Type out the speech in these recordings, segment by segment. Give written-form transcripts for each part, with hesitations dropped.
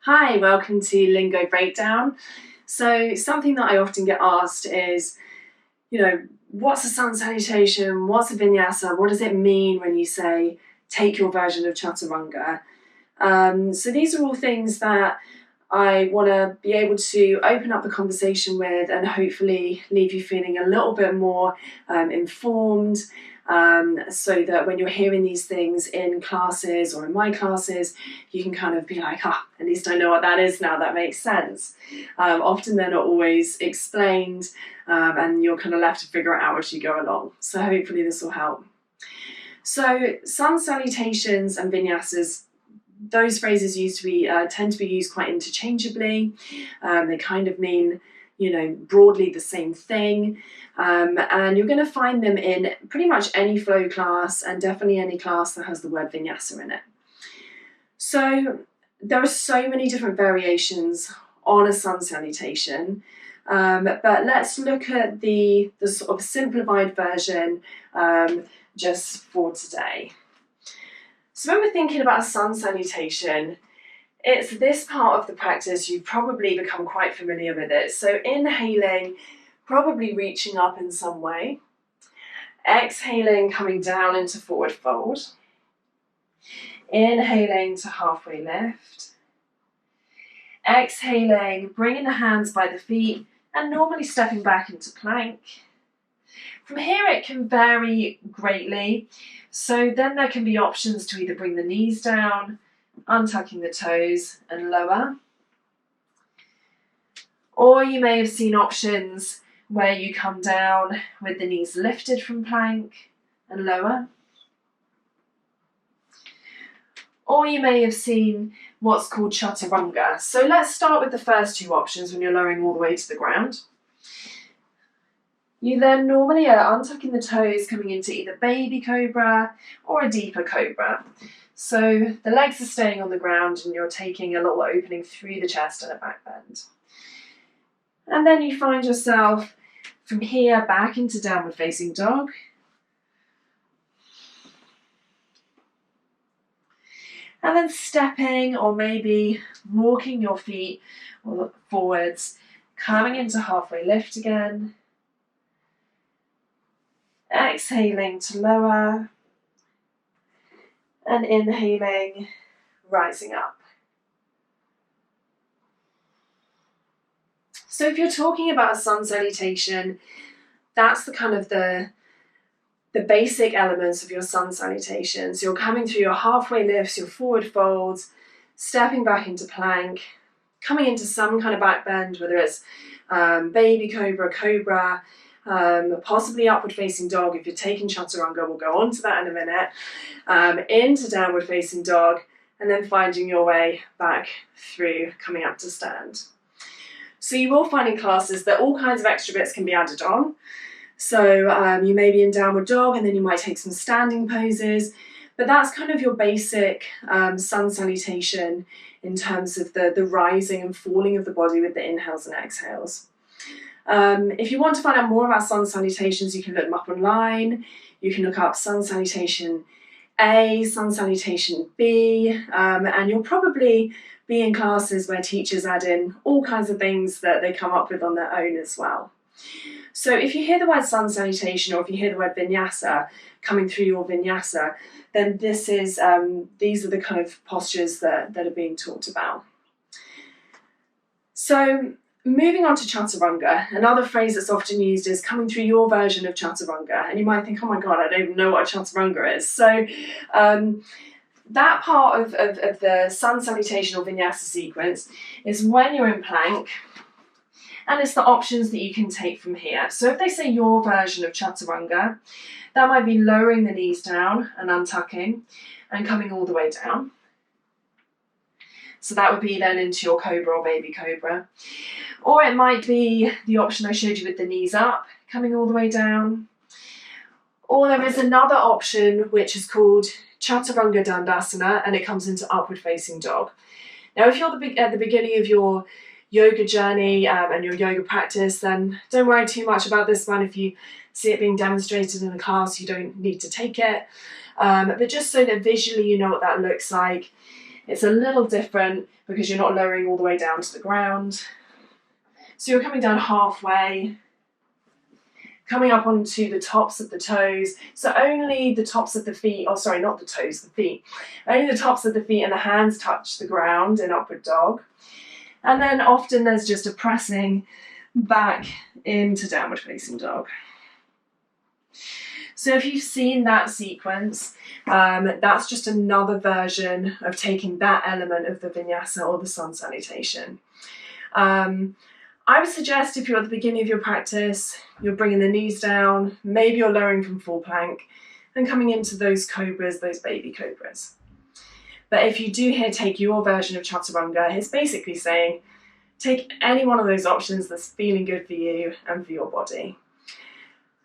Hi, welcome to Lingo Breakdown. So something that I often get asked is, what's a sun salutation? What's a vinyasa? What does it mean when you say, take your version of chaturanga? So these are all things that I want to be able to open up the conversation with and hopefully leave you feeling a little bit more informed, so that when you're hearing these things in classes or in my classes, you can kind of be like, at least I know what that is now, that makes sense. Often they're not always explained, and you're kind of left to figure it out as you go along. So hopefully this will help. So sun salutations and vinyasas, those phrases tend to be used quite interchangeably. They kind of mean, broadly the same thing. And you're going to find them in pretty much any flow class and definitely any class that has the word vinyasa in it. So there are so many different variations on a sun salutation, but let's look at the sort of simplified version just for today. So when we're thinking about a sun salutation, it's this part of the practice, you've probably become quite familiar with it. So inhaling, probably reaching up in some way. Exhaling, coming down into forward fold. Inhaling to halfway lift. Exhaling, bringing the hands by the feet and normally stepping back into plank. From here it can vary greatly. So then there can be options to either bring the knees down, untucking the toes and lower. Or you may have seen options where you come down with the knees lifted from plank and lower. Or you may have seen what's called chaturanga. So let's start with the first two options when you're lowering all the way to the ground. You then normally are untucking the toes, coming into either baby cobra or a deeper cobra. So the legs are staying on the ground and you're taking a little opening through the chest and a back bend. And then you find yourself from here back into downward facing dog. And then stepping or maybe walking your feet forwards, coming into halfway lift again. Exhaling to lower. And inhaling, rising up. So if you're talking about a sun salutation, that's the kind of the basic elements of your sun salutations. You're coming through your halfway lifts, your forward folds, stepping back into plank, coming into some kind of back bend, whether it's baby cobra, cobra, possibly upward facing dog. If you're taking chaturanga, we'll go on to that in a minute, into downward facing dog, and then finding your way back through, coming up to stand. So you will find in classes that all kinds of extra bits can be added on. So you may be in downward dog and then you might take some standing poses, but that's kind of your basic sun salutation in terms of the rising and falling of the body with the inhales and exhales. If you want to find out more about sun salutations, you can look them up online. You can look up sun salutation A, sun salutation B, and you'll probably be in classes where teachers add in all kinds of things that they come up with on their own as well. So if you hear the word sun salutation or if you hear the word vinyasa coming through your vinyasa, then these are the kind of postures that are being talked about. So moving on to chaturanga, another phrase that's often used is coming through your version of chaturanga. And you might think, oh my God, I don't even know what a chaturanga is. So that part of the sun salutation or vinyasa sequence is when you're in plank, and it's the options that you can take from here. So if they say your version of chaturanga, that might be lowering the knees down and untucking and coming all the way down. So that would be then into your cobra or baby cobra. Or it might be the option I showed you with the knees up, coming all the way down. Or there is another option which is called chaturanga dandasana, and it comes into upward facing dog. Now if you're at the beginning of your yoga journey and your yoga practice, then don't worry too much about this one. If you see it being demonstrated in a class, you don't need to take it. But just so that visually you know what that looks like, It's a little different because you're not lowering all the way down to the ground. So you're coming down halfway, coming up onto the tops of the toes. So only the tops of the feet, oh sorry, not the toes, the feet. Only the tops of the feet and the hands touch the ground in upward dog. And then often there's just a pressing back into downward facing dog. So if you've seen that sequence, that's just another version of taking that element of the vinyasa or the sun salutation. I would suggest if you're at the beginning of your practice, you're bringing the knees down, maybe you're lowering from full plank and coming into those cobras, those baby cobras. But if you do here take your version of chaturanga, it's basically saying, take any one of those options that's feeling good for you and for your body.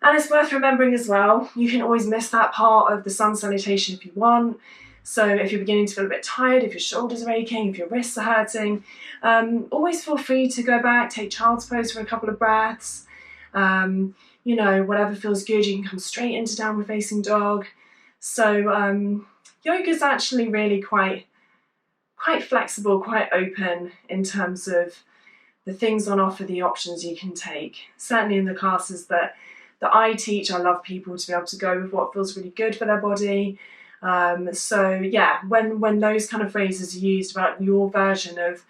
And it's worth remembering as well, you can always miss that part of the sun salutation if you want. So if you're beginning to feel a bit tired, if your shoulders are aching, if your wrists are hurting, always feel free to go back, take child's pose for a couple of breaths. You know, whatever feels good, you can come straight into downward facing dog. So yoga is actually really quite flexible, quite open in terms of the things on offer, the options you can take. Certainly in the classes that I teach, I love people to be able to go with what feels really good for their body. So yeah, when those kind of phrases are used about your version of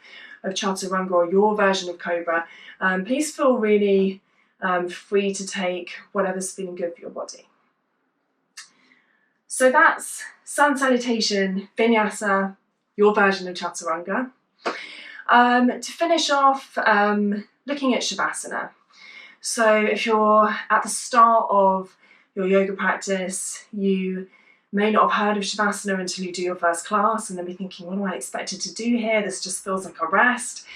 chaturanga or your version of cobra, please feel really free to take whatever's feeling good for your body. So that's sun salutation, vinyasa, your version of chaturanga. To finish off, looking at Savasana. So if you're at the start of your yoga practice, you may not have heard of Savasana until you do your first class and then be thinking, what am I expected to do here? This just feels like a rest.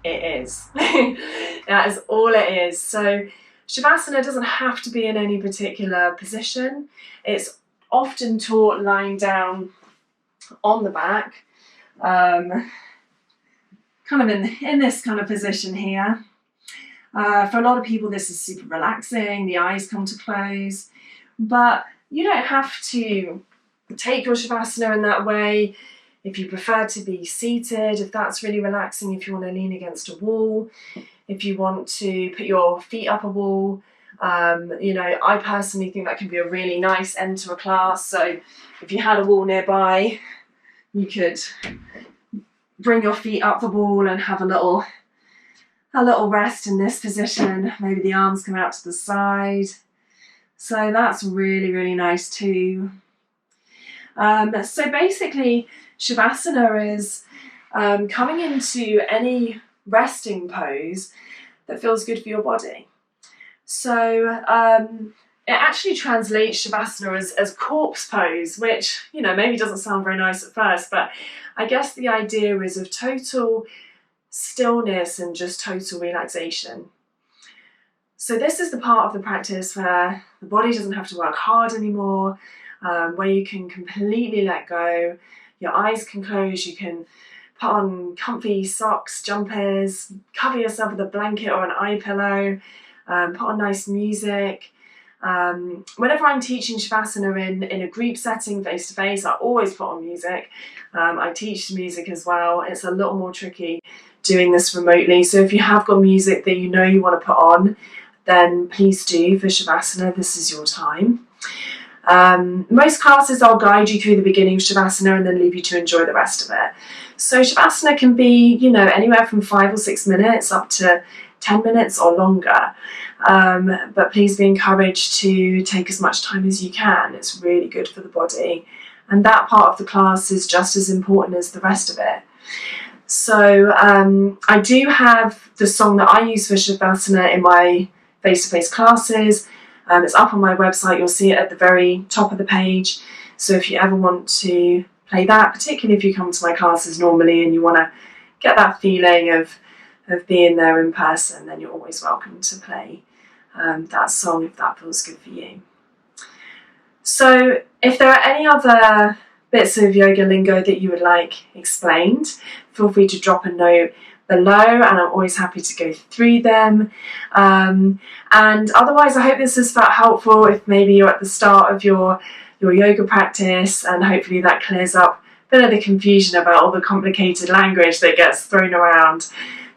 It is. That is all it is. So Savasana doesn't have to be in any particular position. It's often taught lying down on the back, kind of in this kind of position here. For a lot of people, this is super relaxing. The eyes come to close, but you don't have to take your Savasana in that way. If you prefer to be seated, if that's really relaxing, if you want to lean against a wall, if you want to put your feet up a wall, you know, I personally think that can be a really nice end to a class. So if you had a wall nearby, you could bring your feet up the wall and have a little rest in this position. Maybe the arms come out to the side. So that's really, really nice too. So basically, Savasana is coming into any resting pose that feels good for your body. So it actually translates Savasana as corpse pose, which, you know, maybe doesn't sound very nice at first, but I guess the idea is of total stillness and just total relaxation. So this is the part of the practice where the body doesn't have to work hard anymore, where you can completely let go. Your eyes can close, you can put on comfy socks, jumpers, cover yourself with a blanket or an eye pillow, put on nice music. Whenever I'm teaching Savasana in a group setting, face to face, I always put on music. I teach music as well. It's a little more tricky doing this remotely. So if you have got music that you know you want to put on, then please do for Savasana. This is your time. Most classes I'll guide you through the beginning of Savasana and then leave you to enjoy the rest of it. So Savasana can be, you know, anywhere from 5 or 6 minutes up to 10 minutes or longer. But please be encouraged to take as much time as you can. It's really good for the body. And that part of the class is just as important as the rest of it. So I do have the song that I use for Savasana in my face-to-face classes. It's up on my website. You'll see it at the very top of the page. So if you ever want to play that, particularly if you come to my classes normally and you want to get that feeling of being there in person, then you're always welcome to play that song if that feels good for you. So if there are any other bits of yoga lingo that you would like explained, feel free to drop a note below and I'm always happy to go through them. And otherwise, I hope this has felt helpful if maybe you're at the start of your yoga practice, and hopefully that clears up bit of the confusion about all the complicated language that gets thrown around.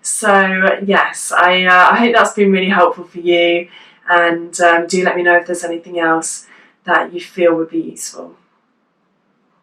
So yes, I hope that's been really helpful for you, and do let me know if there's anything else that you feel would be useful.